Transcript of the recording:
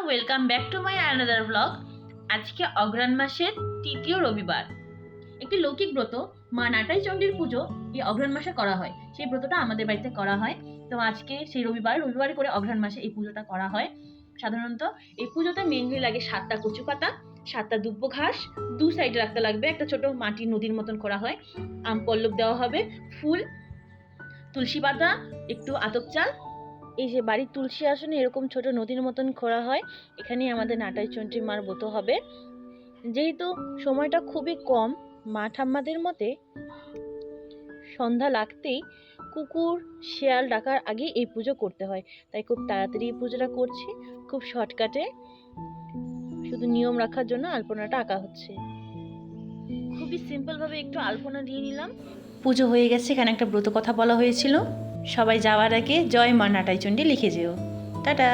Welcome back to my another blog. আজকে অঘ্রাণ মাসের তৃতীয় রবিবার। একটি লৌকিক ব্রত মা নাটাই চণ্ডীর পুজো এই অঘ্রাণ মাসে করা হয়। সেই ব্রতটা আমাদের বাড়িতে করা হয়। তো আজকে সেই রবিবারে করে অঘ্রাণ মাসে এই পুজোটা করা হয়। সাধারণত এই পুজোতে মেনলি লাগে 7টা কচু পাতা, 7টা দুব্বো ঘাস, দু সাইডে রাখতে লাগবে, একটা ছোট মাটি নদীর মতন করা হয়, আম পল্লব দেওয়া হবে, ফুল, তুলসী পাতা, একটু আতপ চাল। এই যে বাড়ির তুলসী আসনে এরকম ছোট নদীর মতন করা হয়, এখানেই আমাদের নাটাই চণ্ডী মার ব্রত হবে। যেহেতু সময়টা খুবই কম, মা ঠাম্মাদের মতে সন্ধ্যা লাগতেই কুকুর শেয়াল ডাকার আগে এই পুজো করতে হয়, তাই খুব তাড়াতাড়ি এই পুজোটা করছি, খুব শর্টকাটে। শুধু নিয়ম রাখার জন্য আলপনাটা আঁকা হচ্ছে। খুবই সিম্পল ভাবে একটু আলপনা দিয়ে নিলাম। পুজো হয়ে গেছে। এখানে একটা ব্রত কথা বলা হয়েছিল, সবাই যাওয়ার আগে জয় মা নাটাই চণ্ডী লিখে যেও। টাটা।